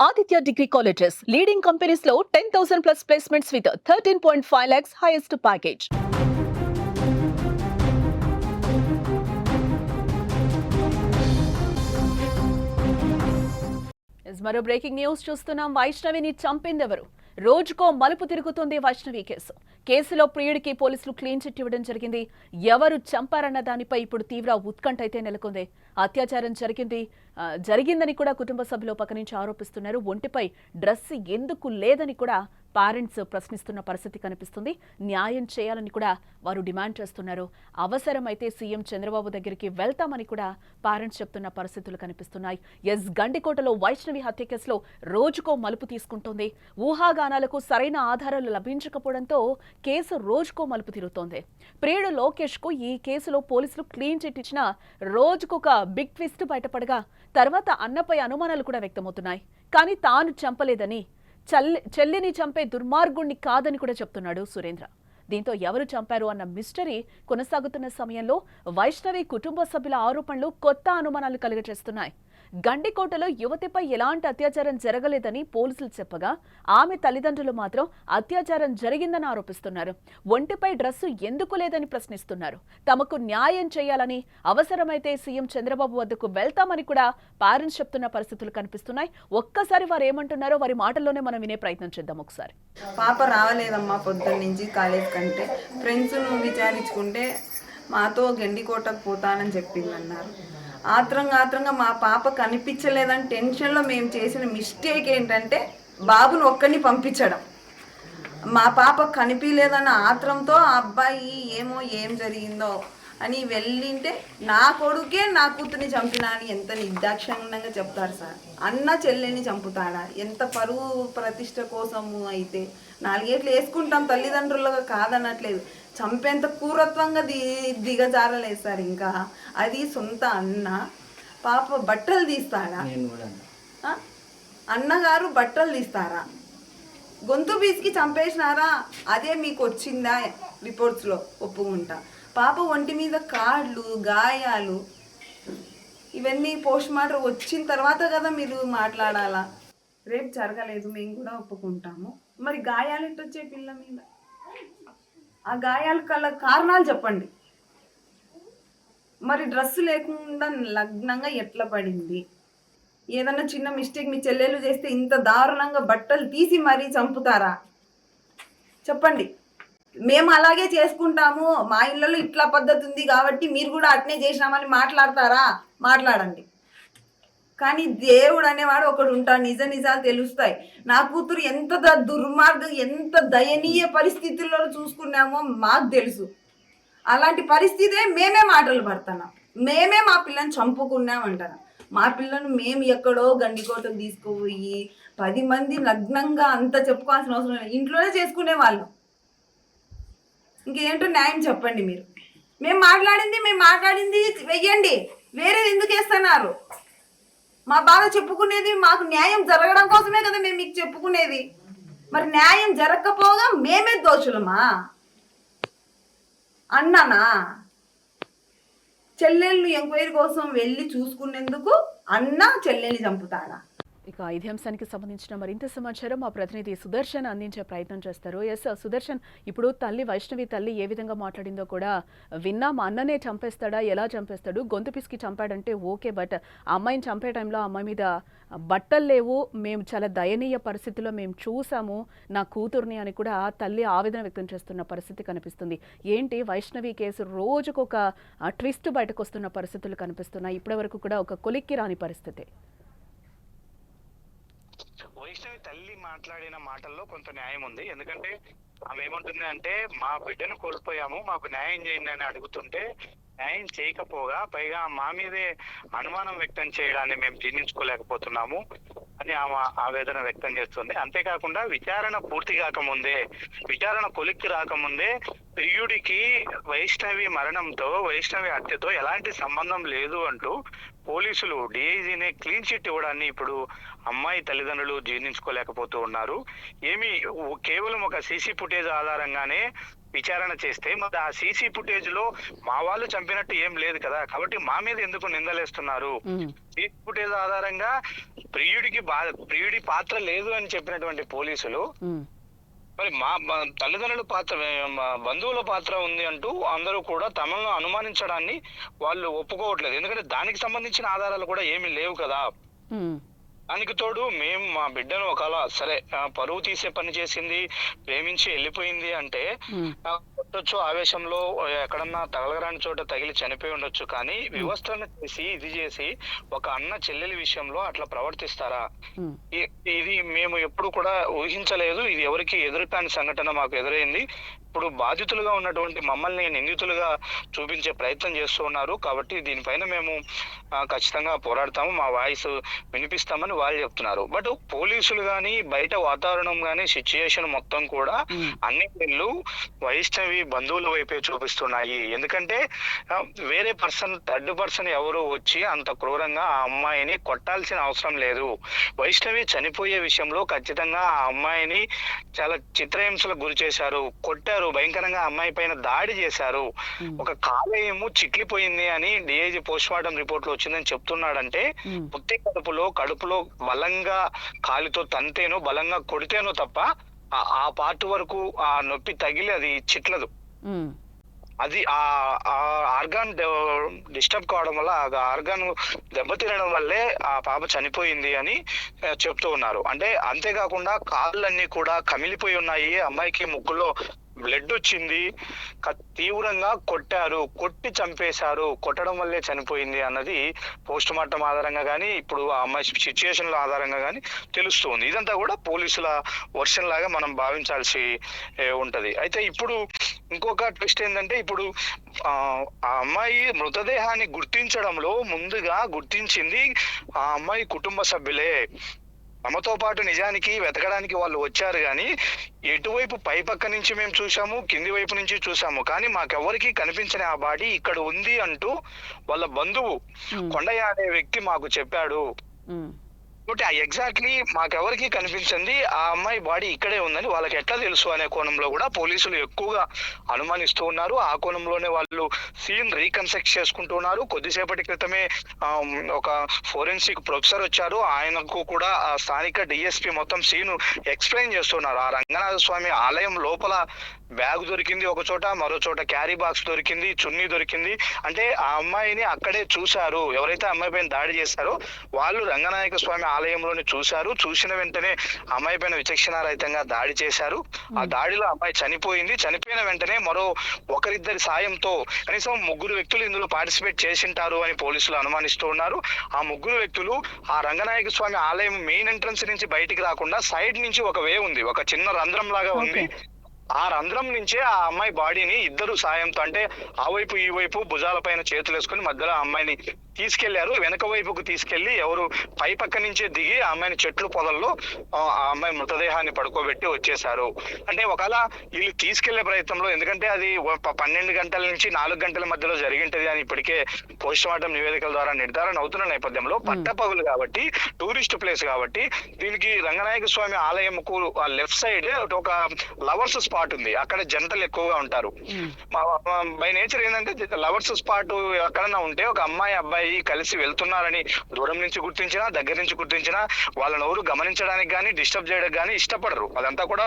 Aditya Degree Colleges, leading companies low 10,000 plus placements with 13.5 lakhs highest package. మరో breaking news చూస్తున్నాం. వైష్ణవిని చంపిందెవరు? రోజుకో మలుపు తిరుగుతుంది వైష్ణవి కేసు. కేసులో ప్రియుడికి పోలీసులు క్లీన్ చిట్ ఇవ్వడం జరిగింది. ఎవరు చంపారన్న దానిపై ఇప్పుడు తీవ్ర ఉత్కంఠ అయితే నెలకొంది. అత్యాచారం జరిగిందని కూడా కుటుంబ సభ్యులు పక్క నుంచి ఆరోపిస్తున్నారు. ఒంటిపై డ్రెస్ ఎందుకు లేదని కూడా పేరెంట్స్ ప్రశ్నిస్తున్న పరిస్థితి కనిపిస్తుంది. న్యాయం చేయాలని కూడా వారు డిమాండ్ చేస్తున్నారు. అవసరమైతే సీఎం చంద్రబాబు దగ్గరికి వెళ్తామని కూడా పేరెంట్స్ చెప్తున్న పరిస్థితులు కనిపిస్తున్నాయి. గండికోటలో వైష్ణవి హత్య కేసులో రోజుకో మలుపు తీసుకుంటోంది. ఊహాగానాలకు సరైన ఆధారాలు లభించకపోవడంతో కేసు రోజుకో మలుపు తిరుగుతోంది. ప్రియుడు లోకేష్ కు ఈ కేసులో పోలీసులు క్లీన్ చిట్ ఇచ్చిన రోజుకొక బిగ్ ట్విస్ట్ బయటపడగా తర్వాత అన్నపై అనుమానాలు కూడా వ్యక్తమవుతున్నాయి. కానీ తాను చంపలేదని, చెల్లిని చంపే దుర్మార్గుణ్ణి కాదని కూడా చెప్తున్నాడు సురేంద్ర. దీంతో ఎవరు చంపారు అన్న మిస్టరీ కొనసాగుతున్న సమయంలో వైష్ణవి కుటుంబ సభ్యుల ఆరోపణలు కొత్త అనుమానాలు కలుగజేస్తున్నాయి. గండికోటలో యువతిపై ఎలాంటి అత్యాచారం జరగలేదని పోలీసులు చెప్పగా ఆమె తల్లిదండ్రులు మాత్రం అత్యాచారం జరిగిందని ఆరోపిస్తున్నారు. ఒంటిపై డ్రెస్సు ఎందుకు లేదని ప్రశ్నిస్తున్నారు. తమకు న్యాయం చేయాలని, అవసరమైతే సీఎం చంద్రబాబు వద్దకు వెళ్తామని కూడా పేరెంట్స్ చెప్తున్న పరిస్థితులు కనిపిస్తున్నాయి. ఒక్కసారి వారు ఏమంటున్నారో వారి మాటల్లోనే మనం వినే ప్రయత్నం చేద్దాం. ఒకసారి పాప రావలేదమ్మా పొద్దున్న నుంచి కాలేజ్ కంటే, ఫ్రెండ్స్ విచారించుకుంటే మాతో గండికోటకు పోతానని చెప్పిందన్నారు. ఆత్రంగా మా పాప కనిపించలేదని టెన్షన్లో మేము చేసిన మిస్టేక్ ఏంటంటే బాబును ఒక్కడిని పంపించడం. మా పాప కనిపించలేదన్న ఆత్రంతో ఆ అబ్బాయి ఏం జరిగిందో అని వెళ్ళింటే నా కొడుకే నా కూతుర్ని చంపినా అని ఎంత నిర్దాక్షిణ్యంగా చెప్తారు సార్. అన్న చెల్లెని చంపుతాడా? ఎంత పరువు ప్రతిష్ట కోసము అయితే 4 ఏళ్ళు వేసుకుంటాం, తల్లిదండ్రులుగా కాదనట్లేదు. చంపేంత క్రూరత్వంగా దిగజారలేదు సార్. ఇంకా అది సొంత అన్న. పాప బట్టలు తీస్తాడా? అన్నగారు బట్టలు తీస్తారా? గొంతు బీసికి చంపేసినారా? అదే మీకు వచ్చిందా రిపోర్ట్స్లో? ఒప్పుకుంటా. పాప ఒంటి మీద కాళ్ళు, గాయాలు, ఇవన్నీ పోస్ట్ మార్టం వచ్చిన తర్వాత కదా మీరు మాట్లాడాలా. రేపు జరగలేదు, మేము కూడా ఒప్పుకుంటాము. మరి గాయాలు ఎట్టొచ్చే పిల్ల మీద? ఆ గాయాలు కల కారణాలు చెప్పండి. మరి డ్రెస్ లేకుండా లగ్నంగా ఎట్లా పడింది? ఏదన్నా చిన్న మిస్టేక్ మీ చెల్లెలు చేస్తే ఇంత దారుణంగా బట్టలు తీసి మరీ చంపుతారా? చెప్పండి. మేము అలాగే చేసుకుంటాము, మా ఇళ్ళలో ఇట్లా పద్ధతి ఉంది కాబట్టి మీరు కూడా అట్నే చేసినామని మాట్లాడతారా? మాట్లాడండి. కానీ దేవుడు అనేవాడు ఒకడు ఉంటాడు. నిజాలు తెలుస్తాయి. నా కూతురు ఎంత దుర్మార్గం, ఎంత దయనీయ పరిస్థితుల్లో చూసుకున్నామో మాకు తెలుసు. అలాంటి పరిస్థితే మేమే మాటలు పడుతున్నాం. మేమే మా పిల్లని చంపుకున్నామంటారు. మా పిల్లను మేము ఎక్కడో గండికోటకు తీసుకుపోయి 10 మంది నగ్నంగా అంత చెప్పుకోవాల్సిన అవసరం లేదు. ఇంట్లోనే చేసుకునే వాళ్ళం. ఇంకేంటో న్యాయం చెప్పండి మీరు. మేము మాట్లాడింది వెయ్యండి. వేరేది ఎందుకు వేస్తున్నారు? మా బాధ చెప్పుకునేది మాకు న్యాయం జరగడం కోసమే కదా మేము మీకు చెప్పుకునేది. మరి న్యాయం జరగకపోగా మేమే దోషులమా? అన్ననా? చెల్లెళ్ళు ఎంక్వైరీ కోసం వెళ్ళి చూసుకునేందుకు అన్న చెల్లెల్ని చంపుతాడా? ఇక ఇదే అంశానికి సంబంధించిన మరింత సమాచారం మా ప్రతినిధి సుదర్శన్ అందించే ప్రయత్నం చేస్తారు. ఎస్ సుదర్శన్, ఇప్పుడు వైష్ణవి తల్లి ఏ విధంగా మాట్లాడిందో కూడా విన్నాం. అన్ననే చంపేస్తాడా? ఎలా చంపేస్తాడు? గొంతు పిసికి చంపాడంటే ఓకే, బట్ అమ్మాయిని చంపే టైంలో అమ్మాయి మీద బట్టలు లేవు, మేము చాలా దయనీయ పరిస్థితిలో మేము చూసాము నా కూతుర్ని అని కూడా తల్లి ఆవేదన వ్యక్తం చేస్తున్న పరిస్థితి కనిపిస్తుంది. ఏంటి వైష్ణవి కేసు రోజుకొక ట్విస్ట్ బయటకు వస్తున్న పరిస్థితులు కనిపిస్తున్నాయి. ఇప్పటి వరకు కూడా ఒక కొలిక్కి రాని పరిస్థితి. వైష్ణవి తల్లి మాట్లాడిన మాటల్లో కొంత న్యాయం ఉంది. ఎందుకంటే ఆమె ఏమంటుంది అంటే, మా బిడ్డను కోల్పోయాము, మాకు న్యాయం చేయండి అని అడుగుతుంటే న్యాయం చేయకపోగా పైగా మా మీదే అనుమానం వ్యక్తం చేయడాన్ని మేము జీర్ణించుకోలేకపోతున్నాము అని ఆమె ఆవేదన వ్యక్తం చేస్తుంది. అంతేకాకుండా విచారణ పూర్తి కాకముందే, విచారణ కొలిక్కి రాకముందే ప్రియుడికి వైష్ణవి మరణంతో, వైష్ణవి హత్యతో ఎలాంటి సంబంధం లేదు అంటూ పోలీసులు డిఐజీనే క్లీన్ చిట్ ఇవ్వడాన్ని ఇప్పుడు అమ్మాయి తల్లిదండ్రులు జీర్ణించుకోలేకపోతూ ఉన్నారు. కేవలం ఒక సీసీ ఫుటేజ్ ఆధారంగానే విచారణ చేస్తే మరి ఆ సీసీ ఫుటేజ్ లో మా వాళ్ళు చంపినట్టు ఏం లేదు కదా, కాబట్టి మా మీద ఎందుకు నిందలేస్తున్నారు? సీసీ ఫుటేజ్ ఆధారంగా ప్రియుడి పాత్ర లేదు అని చెప్పినటువంటి పోలీసులు మరి మా తల్లిదండ్రుల పాత్ర, మా బంధువుల పాత్ర ఉంది అంటూ అందరూ కూడా తమను అనుమానించడాన్ని వాళ్ళు ఒప్పుకోవట్లేదు. ఎందుకంటే దానికి సంబంధించిన ఆధారాలు కూడా ఏమీ లేవు కదా. దానికి తోడు మేము మా బిడ్డను ఒకవేళ సరే పరువు తీసే పని చేసింది, ప్రేమించి వెళ్ళిపోయింది అంటే కొట్టొచ్చు, ఆవేశంలో ఎక్కడన్నా తగలగరాని చోట తగిలి చనిపోయి ఉండొచ్చు. కానీ వ్యవస్థను చేసి ఇది చేసి ఒక అన్న చెల్లెలి విషయంలో అట్లా ప్రవర్తిస్తారా? ఇది మేము ఎప్పుడు కూడా ఊహించలేదు. ఇది ఎవరికి ఎదురుకాని సంఘటన మాకు ఎదురైంది. ఇప్పుడు బాధితులుగా ఉన్నటువంటి మమ్మల్ని నిందితులుగా చూపించే ప్రయత్నం చేస్తూ ఉన్నారు. కాబట్టి దీనిపైన మేము ఖచ్చితంగా పోరాడతాము, మా వాయిస్ వినిపిస్తామని వాళ్ళు చెప్తున్నారు. బట్ పోలీసులు కానీ బయట వాతావరణం కానీ సిచ్యుయేషన్ మొత్తం కూడా అన్ని వీళ్ళు వైష్ణవి బంధువుల వైపే చూపిస్తున్నాయి. ఎందుకంటే వేరే థర్డ్ పర్సన్ ఎవరు వచ్చి అంత క్రూరంగా ఆ అమ్మాయిని కొట్టాల్సిన అవసరం లేదు. వైష్ణవి చనిపోయే విషయంలో ఖచ్చితంగా ఆ అమ్మాయిని చాలా చిత్రహింసలకు గురి చేశారు, కొట్టారు, భయంకరంగా అమ్మాయి పైన దాడి చేశారు. ఒక కాలేయము చిట్లిపోయింది అని డిఐజీ పోస్ట్ మార్టం రిపోర్ట్ లో వచ్చిందని చెప్తున్నాడంటే పుత్తి కడుపులో బలంగా కాలితో తంతేనో బలంగా కొడితేనో తప్ప ఆ పార్ట్ వరకు ఆ నొప్పి తగిలి అది చిట్లదు. అది ఆ ఆర్గాన్ డిస్టర్బ్ కావడం వల్ల, ఆ ఆర్గాన్ దెబ్బతినడం వల్లే ఆ పాప చనిపోయింది అని చెప్తూ ఉన్నారు. అంటే అంతేకాకుండా కాళ్ళన్నీ కూడా కమిలిపోయి ఉన్నాయి, అమ్మాయికి ముక్కులో బ్లడ్ వచ్చింది, తీవ్రంగా కొట్టారు, కొట్టి చంపేశారు, కొట్టడం వల్లే చనిపోయింది అన్నది పోస్ట్ మార్టం ఆధారంగా కానీ ఇప్పుడు ఆ అమ్మాయి సిచ్యుయేషన్ల ఆధారంగా కానీ తెలుస్తుంది. ఇదంతా కూడా పోలీసుల వర్షన్ లాగా మనం భావించాల్సి ఉంటది. అయితే ఇప్పుడు ఇంకొక ట్విస్ట్ ఏంటంటే ఇప్పుడు ఆ అమ్మాయి మృతదేహాన్ని గుర్తించడంలో ముందుగా గుర్తించింది ఆ అమ్మాయి కుటుంబ సభ్యులే. తమతో పాటు నిజానికి వెతకడానికి వాళ్ళు వచ్చారు, కానీ ఎటువైపు పై పక్క నుంచి మేము చూసాము, కింది వైపు నుంచి చూసాము, కానీ మాకెవరికి కనిపించిన ఆ బాడీ ఇక్కడ ఉంది అంటూ వాళ్ళ బంధువు కొండయ్య అనే వ్యక్తి మాకు చెప్పాడు. కాబట్టి ఎగ్జాక్ట్లీ మాకెవరికి కనిపించింది ఆ అమ్మాయి బాడీ ఇక్కడే ఉందని వాళ్ళకి ఎట్లా తెలుసు అనే కోణంలో కూడా పోలీసులు ఎక్కువగా అనుమానిస్తూ ఉన్నారు. ఆ కోణంలోనే వాళ్ళు సీన్ రీకన్స్ట్రక్ట్ చేసుకుంటూ ఉన్నారు. కొద్దిసేపటి క్రితమే ఒక ఫోరెన్సిక్ ప్రొఫెసర్ వచ్చారు, ఆయనకు కూడా ఆ స్థానిక డిఎస్పీ మొత్తం సీన్ ఎక్స్ప్లెయిన్ చేస్తున్నారు. ఆ రంగనాథ స్వామి ఆలయం లోపల బ్యాగ్ దొరికింది ఒక చోట, మరో చోట క్యారీ బాక్స్ దొరికింది, చున్నీ దొరికింది. అంటే ఆ అమ్మాయిని అక్కడే చూశారు, ఎవరైతే అమ్మాయి పైన దాడి చేశారో వాళ్ళు రంగనాయక స్వామి ఆలయంలోని చూశారు. చూసిన వెంటనే అమ్మాయి పైన విచక్షణారహితంగా దాడి చేశారు. ఆ దాడిలో అమ్మాయి చనిపోయింది. చనిపోయిన వెంటనే మరో ఒకరిద్దరి సాయంతో కనీసం 3 వ్యక్తులు ఇందులో పార్టిసిపేట్ చేసింటారు అని పోలీసులు అనుమానిస్తూ ఉన్నారు. ఆ 3 వ్యక్తులు ఆ రంగనాయక స్వామి ఆలయం మెయిన్ ఎంట్రన్స్ నుంచి బయటికి రాకుండా సైడ్ నుంచి ఒక వే ఉంది, ఒక చిన్న రంధ్రం లాగా ఉంది. ఆ రంధ్రం నుంచే ఆ అమ్మాయి బాడీని ఇద్దరు సాయంతో, అంటే ఆ వైపు ఈ వైపు భుజాల పైన చేతులు వేసుకుని మధ్యలో ఆ అమ్మాయిని తీసుకెళ్లారు. వెనక వైపుకు తీసుకెళ్లి ఎవరు పై పక్క నుంచే దిగి ఆ అమ్మాయిని చెట్లు పొదల్లో ఆ అమ్మాయి మృతదేహాన్ని పడుకోబెట్టి వచ్చేశారు. అంటే ఒకవేళ వీళ్ళు తీసుకెళ్లే ప్రయత్నంలో, ఎందుకంటే అది 12 గంటల నుంచి 4 గంటల మధ్యలో జరిగింటది అని ఇప్పటికే పోస్ట్ మార్టం నివేదికల ద్వారా నిర్ధారణ అవుతున్న నేపథ్యంలో పట్టపగులు కాబట్టి, టూరిస్ట్ ప్లేస్ కాబట్టి దీనికి రంగనాయక స్వామి ఆలయంకు లెఫ్ట్ సైడ్ ఒక లవర్స్ స్పాట్ ఉంది, అక్కడ జంటలు ఎక్కువగా ఉంటారు. బై నేచర్ ఏంటంటే లవర్స్ స్పాట్ ఎక్కడన్నా ఉంటే ఒక అమ్మాయి అబ్బాయి కలిసి వెళ్తున్నారని దూరం నుంచి గుర్తించినా దగ్గర నుంచి గుర్తించినా వాళ్ళని ఎవరు గమనించడానికి కానీ డిస్టర్బ్ చేయడానికి కానీ ఇష్టపడరు. అదంతా కూడా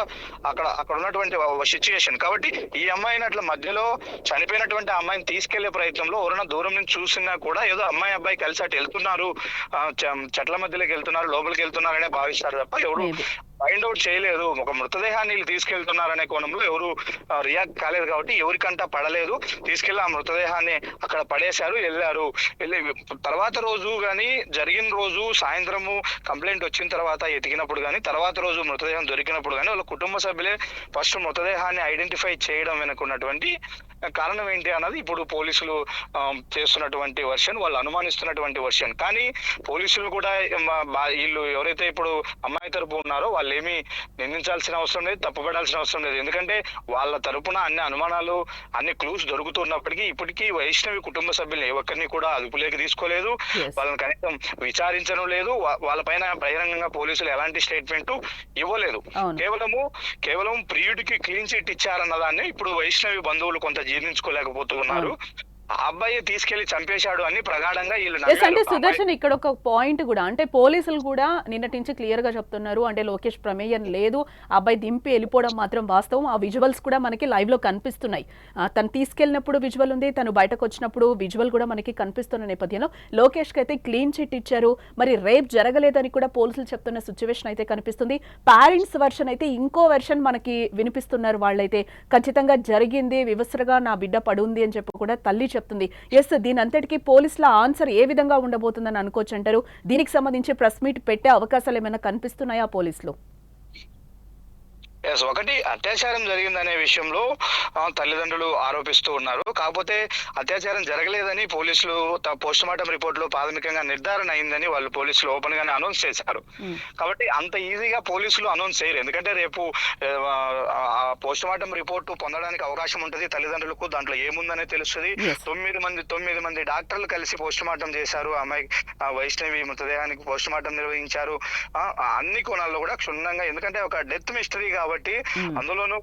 అక్కడ ఉన్నటువంటి సిచ్యుయేషన్. కాబట్టి ఈ అమ్మాయిని అట్లా మధ్యలో చనిపోయినటువంటి అమ్మాయిని తీసుకెళ్లే ప్రయత్నంలో ఎవరైనా దూరం నుంచి చూసినా కూడా ఏదో అమ్మాయి అబ్బాయి కలిసి అటు వెళ్తున్నారు, చెట్ల మధ్యలోకి వెళ్తున్నారు, లోపలికి వెళ్తున్నారనే భావిస్తారు తప్ప ఎవరు ఫైండ్ అవుట్ చేయలేదు. ఒక మృతదేహాన్ని తీసుకెళ్తున్నారనే కోణంలో ఎవరు రియాక్ట్ కాలేదు. కాబట్టి ఎవరికంటా పడలేదు, తీసుకెళ్లి ఆ మృతదేహాన్ని అక్కడ పడేశారు, వెళ్ళారు. తర్వాత రోజు కానీ జరిగిన రోజు సాయంత్రము కంప్లైంట్ వచ్చిన తర్వాత ఎతికినప్పుడు కానీ, తర్వాత రోజు మృతదేహం దొరికినప్పుడు కానీ వాళ్ళ కుటుంబ సభ్యులే ఫస్ట్ మృతదేహాన్ని ఐడెంటిఫై చేయడం వెనుకున్నటువంటి కారణం ఏంటి అన్నది ఇప్పుడు పోలీసులు చేస్తున్నటువంటి వర్షన్, వాళ్ళు అనుమానిస్తున్నటువంటి వర్షన్. కానీ పోలీసులు కూడా వీళ్ళు ఎవరైతే ఇప్పుడు అమ్మాయి తరపు ఉన్నారో వాళ్ళు ఏమీ నిందించాల్సిన అవసరం లేదు, తప్పుపడాల్సిన అవసరం లేదు. ఎందుకంటే వాళ్ళ తరపున అన్ని అనుమానాలు, అన్ని క్లూస్ దొరుకుతున్నప్పటికీ ఇప్పటికీ వైష్ణవి కుటుంబ సభ్యులు ఏ ఒక్కరిని కూడా అదుపులోకి తీసుకోలేదు, వాళ్ళని కనీసం విచారించడం లేదు, వాళ్ళపైన బహిరంగంగా పోలీసులు ఎలాంటి స్టేట్మెంట్ ఇవ్వలేదు. కేవలం ప్రియుడికి క్లీన్ చిట్ ఇచ్చారన్న దాన్ని ఇప్పుడు వైష్ణవి బంధువులు కొంత జీర్ణించుకోలేకపోతున్నారు. ఆ అబ్బాయి తీసుకెళ్లి చంపేశాడు అని ప్రగాఢంగా వీళ్ళు అంటే సుదర్శన్ ఇక్కడ ఒక పాయింట్ కూడా, అంటే పోలీసులు కూడా నిన్నటి నుంచి క్లియర్ గా చెప్తున్నారు, అంటే లోకేష్ ప్రమేయం లేదు, అబ్బాయి దింపి వెళ్ళిపోవడం మాత్రం వాస్తవం. ఆ విజువల్స్ కూడా మనకి లైవ్ లో కనిపిస్తున్నాయి. తను తీసుకెళ్ళినప్పుడు విజువల్ ఉంది, తను బయటకు వచ్చినప్పుడు విజువల్ కూడా మనకి కనిపిస్తున్న నేపథ్యంలో లోకేష్ కి అయితే క్లీన్ చిట్ ఇచ్చారు. మరి రేప్ జరగలేదని కూడా పోలీసులు చెప్తున్న సిచ్యువేషన్ అయితే కనిపిస్తుంది. పేరెంట్స్ వర్షన్ అయితే ఇంకో వెర్షన్ మనకి వినిపిస్తున్నారు. వాళ్ళైతే ఖచ్చితంగా జరిగింది, వివస్రగా నా బిడ్డ పడుంది అని చెప్పి కూడా తల్లి చెప్తుంది. ఎస్, దీని అంతటికీ పోలీసుల ఆన్సర్ ఏ విధంగా ఉండబోతుందని అనుకోవచ్చు అంటారు? దీనికి సంబంధించి ప్రెస్ మీట్ పెట్టే అవకాశాలు ఏమైనా కనిపిస్తున్నాయా పోలీసులు? ఒకటి, అత్యాచారం జరిగిందనే విషయంలో తల్లిదండ్రులు ఆరోపిస్తూ ఉన్నారు. కాకపోతే అత్యాచారం జరగలేదని పోలీసులు పోస్ట్ మార్టం రిపోర్ట్ లో ప్రాథమికంగా నిర్ధారణ అయిందని వాళ్ళు పోలీసులు ఓపెన్ గానే అనౌన్స్ చేశారు. కాబట్టి అంత ఈజీగా పోలీసులు అనౌన్స్ చేయరు. ఎందుకంటే రేపు పోస్ట్ మార్టం రిపోర్ట్ పొందడానికి అవకాశం ఉంటుంది తల్లిదండ్రులకు. దాంట్లో ఏముందనే తెలుస్తుంది. 9 మంది డాక్టర్లు కలిసి పోస్ట్ మార్టం చేశారు. అమ్మాయి వైష్ణవి మృతదేహానికి పోస్ట్ మార్టం నిర్వహించారు. అన్ని కోణాల్లో కూడా క్షుణ్ణంగా, ఎందుకంటే ఒక డెత్ మిస్టరీ కాబట్టి అందులోనూ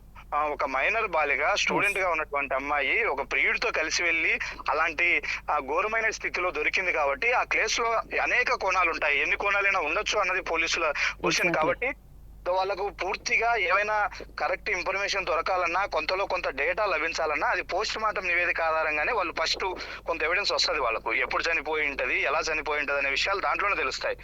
ఒక మైనర్ బాలిక, స్టూడెంట్ గా ఉన్నటువంటి అమ్మాయి ఒక ప్రియుడితో కలిసి వెళ్ళి అలాంటి ఘోరమైన స్థితిలో దొరికింది కాబట్టి ఆ కేసు లో అనేక కోణాలు ఉంటాయి. ఎన్ని కోణాలైనా ఉండొచ్చు అన్నది పోలీసుల క్వశ్చన్. కాబట్టి వాళ్ళకు పూర్తిగా ఏమైనా కరెక్ట్ ఇన్ఫర్మేషన్ దొరకాలన్నా, కొంతలో కొంత డేటా లభించాలన్నా అది పోస్ట్ మార్టం నివేదిక ఆధారంగానే వాళ్ళు ఫస్ట్ కొంత ఎవిడెన్స్ వస్తుంది వాళ్ళకు. ఎప్పుడు చనిపోయి ఉంటది, ఎలా చనిపోయి ఉంటది అనే విషయాలు దాంట్లోనే తెలుస్తాయి.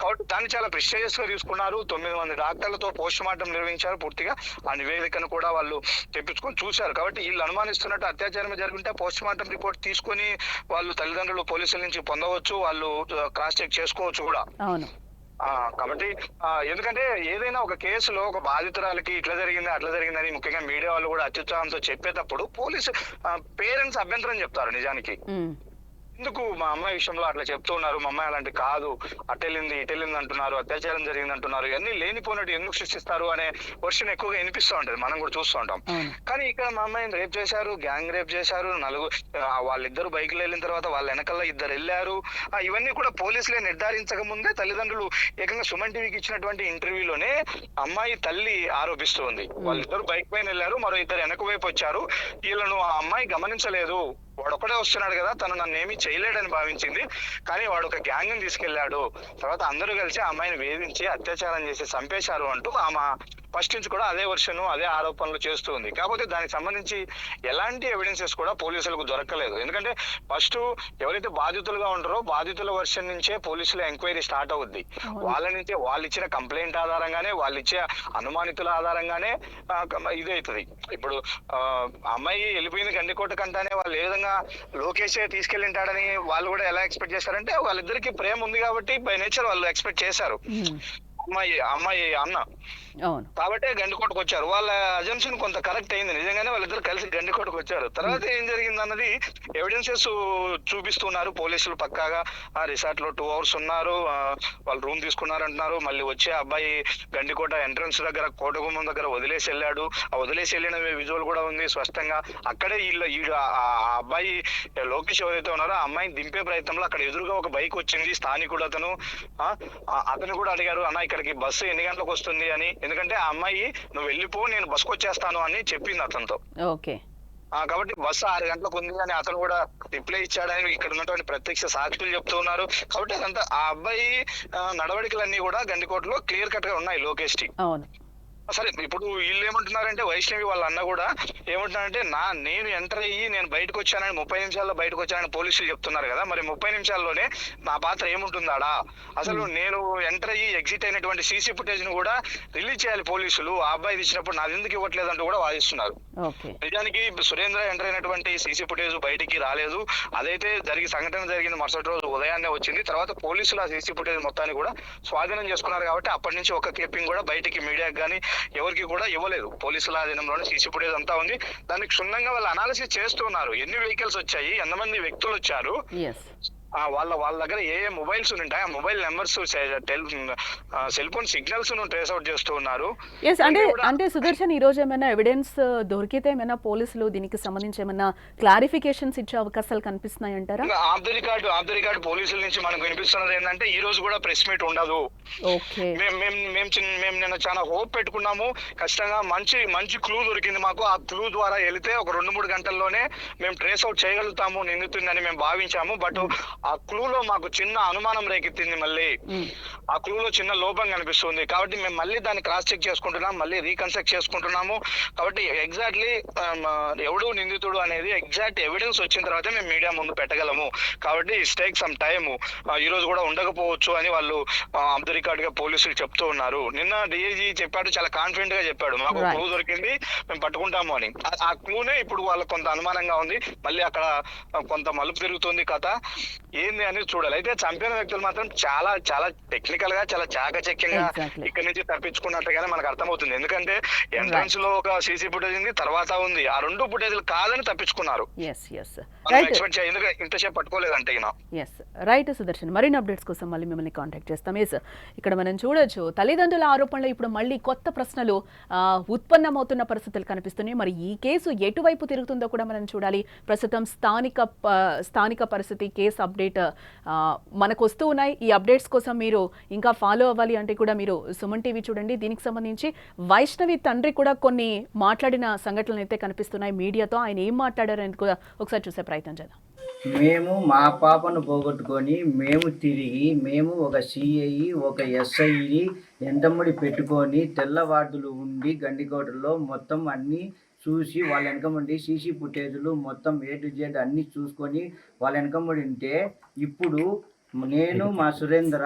కాబట్టి దాన్ని చాలా ప్రిస్టేజియస్ గా తీసుకున్నారు. 9 మంది డాక్టర్లతో పోస్ట్ మార్టం నిర్వహించారు. పూర్తిగా ఆ నివేదికను కూడా వాళ్ళు తెప్పించుకొని చూశారు. కాబట్టి వీళ్ళు అనుమానిస్తున్నట్టు అత్యాచారం జరుగుంటే పోస్ట్ మార్టం రిపోర్ట్ తీసుకొని వాళ్ళు తల్లిదండ్రులు పోలీసుల నుంచి పొందవచ్చు, వాళ్ళు క్రాస్ చెక్ చేసుకోవచ్చు కూడా. కాబట్టి ఎందుకంటే ఏదైనా ఒక కేసులో ఒక బాధితురాలకి ఇట్లా జరిగింది అట్లా జరిగిందని ముఖ్యంగా మీడియా వాళ్ళు కూడా అత్యుత్సాహంతో చెప్పేటప్పుడు పోలీసు పేరెంట్స్ అభ్యంతరం చెప్తారు. నిజానికి ఎందుకు మా అమ్మాయి విషయంలో అట్లా చెప్తూ ఉన్నారు, మా అమ్మాయి అలాంటి కాదు, ఇటెళ్ళింది అంటున్నారు, అత్యాచారం జరిగింది అంటున్నారు, ఇవన్నీ లేనిపోయినట్టు ఎందుకు సృష్టిస్తారు అనే వర్షన్ ఎక్కువగా వినిపిస్తూ ఉంటది, మనం కూడా చూస్తూ ఉంటాం. కానీ ఇక్కడ మా అమ్మాయిని రేప్ చేశారు, గ్యాంగ్ రేప్ చేశారు, వాళ్ళిద్దరు బైక్లో వెళ్ళిన తర్వాత వాళ్ళ వెనకాల 2 వెళ్ళారు. ఇవన్నీ కూడా పోలీసులే నిర్ధారించక ముందే తల్లిదండ్రులు ఏకంగా సుమన్ టీవీకి ఇచ్చినటువంటి ఇంటర్వ్యూలోనే అమ్మాయి తల్లి ఆరోపిస్తుంది. వాళ్ళిద్దరు బైక్ పైన వెళ్ళారు, మరో 2 వెనక వైపు వచ్చారు, వీళ్ళను ఆ అమ్మాయి గమనించలేదు, వాడొక్కడే వస్తున్నాడు కదా, తను నన్ను ఏమీ చేయలేడని భావించింది, కానీ వాడు ఒక గ్యాంగ్ ని తీసుకెళ్లాడు, తర్వాత అందరూ కలిసి ఆ అమ్మాయిని వేధించి అత్యాచారం చేసి చంపేశారు అంటూ ఆమె ఫస్ట్ నుంచి కూడా అదే వర్షన్, అదే ఆరోపణలు చేస్తుంది. కాకపోతే దానికి సంబంధించి ఎలాంటి ఎవిడెన్సెస్ కూడా పోలీసులకు దొరకలేదు. ఎందుకంటే ఫస్ట్ ఎవరైతే బాధితులుగా ఉంటారో బాధితుల వర్షన్ నుంచే పోలీసుల ఎంక్వైరీ స్టార్ట్ అవుద్ది. వాళ్ళ నుంచే వాళ్ళు ఇచ్చిన కంప్లైంట్ ఆధారంగానే, వాళ్ళు ఇచ్చే అనుమానితుల ఆధారంగానే ఇదవుతుంది. ఇప్పుడు అమ్మాయి వెళ్ళిపోయింది గండికోట కంటానే వాళ్ళు ఏ విధంగా లోకేష్ తీసుకెళ్ళింటాడని వాళ్ళు కూడా ఎలా ఎక్స్పెక్ట్ చేశారంటే వాళ్ళిద్దరికి ప్రేమ ఉంది కాబట్టి బై నేచర్ వాళ్ళు ఎక్స్పెక్ట్ చేశారు. అమ్మాయి అన్న కాబట్టి గండికోటకు వచ్చారు. వాళ్ళ అజంప్షన్ కొంత కరెక్ట్ అయింది, నిజంగానే వాళ్ళిద్దరు కలిసి గండికోటకు వచ్చారు. తర్వాత ఏం జరిగింది అన్నది ఎవిడెన్సెస్ చూపిస్తున్నారు పోలీసులు. పక్కాగా ఆ రిసార్ట్ లో 2 hours ఉన్నారు, వాళ్ళు రూమ్ తీసుకున్నారు అంటున్నారు. మళ్ళీ వచ్చే అబ్బాయి గండికోట ఎంట్రన్స్ దగ్గర కోటగుమ్మం దగ్గర వదిలేసి వెళ్ళాడు. ఆ వదిలేసి వెళ్ళిన విజువల్ కూడా ఉంది స్పష్టంగా. అక్కడే ఆ అబ్బాయి లోకేష్ ఎవరైతే ఉన్నారో ఆ అమ్మాయిని దింపే ప్రయత్నంలో అక్కడ ఎదురుగా ఒక బైక్ వచ్చింది. స్థానికుడు అతను కూడా అడిగారు, అన్న ఇక్కడికి బస్సు ఎన్ని గంటలకు వస్తుంది అని. ఎందుకంటే ఆ అమ్మాయి నువ్వు వెళ్ళిపో, నేను బస్సుకు వచ్చేస్తాను అని చెప్పింది అతనితో. కాబట్టి బస్సు 6 గంటలకు ఉంది అని అతను కూడా రిప్లై ఇచ్చాడని ఇక్కడ ఉన్నటువంటి ప్రత్యక్ష సాక్షులు చెప్తూ ఉన్నారు. కాబట్టి అదంతా ఆ అబ్బాయి నడవడికలన్నీ కూడా గండికోటలో క్లియర్ కట్ గా ఉన్నాయి లోకేష్ కి. సరే, ఇప్పుడు వీళ్ళు ఏమంటున్నారంటే వైష్ణవి వాళ్ళ అన్న కూడా ఏమంటున్నారంటే నేను ఎంటర్ అయ్యి నేను బయటకు వచ్చానని 30 నిమిషాల్లో బయటకు వచ్చానని పోలీసులు చెప్తున్నారు కదా, మరి 30 నిమిషాల్లోనే నా పాత్ర ఏముంటుందాడా? అసలు నేను ఎంటర్ అయ్యి ఎగ్జిట్ అయినటువంటి సీసీ ఫుటేజ్ ను కూడా రిలీజ్ చేయాలి పోలీసులు. ఆ అబ్బాయి ఇచ్చినప్పుడు నాది ఎందుకు ఇవ్వట్లేదంటూ కూడా వాదిస్తున్నారు. నిజానికి సురేంద్ర ఎంటర్ అయినటువంటి సీసీ ఫుటేజ్ బయటికి రాలేదు. అదైతే సంఘటన జరిగింది మరుసటి రోజు ఉదయాన్నే వచ్చింది. తర్వాత పోలీసులు ఆ సీసీ ఫుటేజ్ మొత్తాన్ని కూడా స్వాధీనం చేసుకున్నారు. కాబట్టి అప్పటి నుంచి ఒక క్లిప్పింగ్ కూడా బయటికి మీడియాకి కానీ ఎవరికి కూడా ఇవ్వలేదు. పోలీసుల ఆధీనంలోనే సీసీ ఫుటేజ్ అంతా ఉంది. దానికి క్షుణ్ణంగా వాళ్ళు అనాలిసిస్ చేస్తున్నారు. ఎన్ని వెహికల్స్ వచ్చాయి, ఎంతమంది వ్యక్తులు వచ్చారు, ఎస్ వాళ్ళ దగ్గర ఏ మొబైల్స్ ఉంటాయి, ఆ mobile numbers, cell phone signals trace out చేస్తూ ఉన్నారు. ఎస్ అంటే సుదర్శన్, ఈ రోజు ఏమైనా ఎవిడెన్స్ దొరికితే ఏమైనా పోలీసులు దీనికి సంబంధించి ఏమైనా క్లారిఫికేషన్స్ ఇచ్చే అవకాశాలు కనిపిస్తున్నాయి అంటారా? ఆఫ్ ది రికార్డ్ పోలీసుల నుంచి మనకు వినిపిస్తున్నది ఏంటంటే ఈ రోజు కూడా ప్రెస్ మీట్ ఉండదు. ఓకే, మేము నిన్న చాలా హోప్ పెట్టుకున్నాము. ఖచ్చితంగా మంచి క్లూ దొరికింది మాకు. ఆ క్లూ ద్వారా వెళితే ఒక 2-3 గంటల్లోనే మేము ట్రేస్ అవుట్ చేయగలుగుతాము నిందితుందని మేము భావించాము. బట్ ఆ క్లూలో మాకు చిన్న అనుమానం రేకెత్తింది. మళ్ళీ ఆ క్లూలో చిన్న లోపం కనిపిస్తుంది. కాబట్టి మేము మళ్ళీ దాన్ని క్రాస్ చెక్ చేసుకుంటున్నాం, మళ్ళీ రీకన్స్ట్రక్ట్ చేసుకుంటున్నాము. కాబట్టి ఎగ్జాక్ట్లీ ఎవడు నిందితుడు అనేది ఎగ్జాక్ట్ ఎవిడెన్స్ వచ్చిన తర్వాత మేము మీడియా ముందు పెట్టగలము. కాబట్టి టేక్ సమ్ టైమ్, ఈ రోజు కూడా ఉండకపోవచ్చు అని వాళ్ళు ఆఫ్ ది రికార్డ్ గా పోలీసులు చెప్తూ ఉన్నారు. నిన్న డిఐజీ చెప్పాడు, చాలా కాన్ఫిడెంట్ గా చెప్పాడు, మాకు క్లూ దొరికింది, మేము పట్టుకుంటాము అని. ఆ క్లూనే ఇప్పుడు వాళ్ళకి కొంత అనుమానంగా ఉంది. మళ్ళీ అక్కడ కొంత మలుపు తిరుగుతుంది కథ. ఏంది అనేది చూడాలి. అయితే చంపిన వ్యక్తులు మాత్రం చాలా చాలా టెక్నికల్ గా, చాలా చాకచక్యంగా ఇక్కడ నుంచి తప్పించుకున్నట్టుగానే మనకు అర్థమవుతుంది. ఎందుకంటే ఎంట్రన్స్ లో ఒక సీసీ ఫుటేజ్ ఉంది, తర్వాత ఉంది. ఆ 2 ఫుటేజ్లు కాదని తప్పించుకున్నారు. ఎక్స్పెక్ట్ చేయాలి, ఎందుకంటే ఇంతసేపు పట్టుకోలేదంటే. రైట్ సుదర్శన్, మరిన్ని అప్డేట్స్ కోసం మళ్ళీ మిమ్మల్ని కాంటాక్ట్ చేస్తాం. ఇక్కడ మనం చూడొచ్చు, తల్లిదండ్రుల ఆరోపణలు ఇప్పుడు మళ్ళీ కొత్త ప్రశ్నలు ఉత్పన్నమవుతున్న పరిస్థితులు కనిపిస్తున్నాయి. మరి ఈ కేసు ఎటువైపు తిరుగుతుందో కూడా మనం చూడాలి. ప్రస్తుతం స్థానిక పరిస్థితి, కేసు అప్డేట్ మనకు వస్తూ ఉన్నాయి. ఈ అప్డేట్స్ కోసం మీరు ఇంకా ఫాలో అవ్వాలి అంటే కూడా మీరు సుమన్ టీవీ చూడండి. దీనికి సంబంధించి వైష్ణవి తండ్రి కూడా కొన్ని మాట్లాడిన సంఘటనలు అయితే కనిపిస్తున్నాయి మీడియాతో. ఆయన ఏం మాట్లాడారని కూడా ఒకసారి చూసే ప్రయత్నం చేద్దాం. మేము మా పాపను పోగొట్టుకొని మేము ఒక సిఐ, ఒక ఎస్ఐని ఎంతమ్మడి పెట్టుకొని తెల్లవార్డులు ఉండి గండికోటలో మొత్తం అన్నీ చూసి వాళ్ళ వెనకమండి సీసీ ఫుటేజ్లు మొత్తం A to Z అన్నీ చూసుకొని వాళ్ళ వెనకమండి ఉంటే ఇప్పుడు నేను మా సురేంద్ర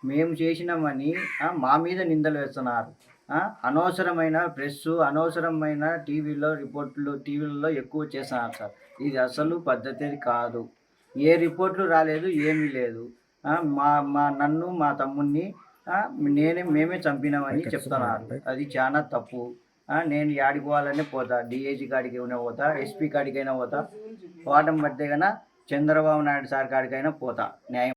మేము చేసినామని మా మీద నిందలు వేస్తున్నారు. అనవసరమైన ప్రెస్, అనవసరమైన టీవీలలో ఎక్కువ చేస్తున్నారు సార్. ఇది అసలు పద్ధతి కాదు. ఏ రిపోర్ట్లు రాలేదు, ఏమీ లేదు. నన్ను మా తమ్ముడిని మేమే చంపినామని చెప్తున్నారు. అది చాలా తప్పు. నేను యాడికి పోవాలనే పోతా, డిఐజీ కాడికైనా పోతా, ఎస్పీ కాడికైనా పోతా, వాటం పడితే కన్నా చంద్రబాబు నాయుడు సార్ కాడికైనా పోతా న్యాయం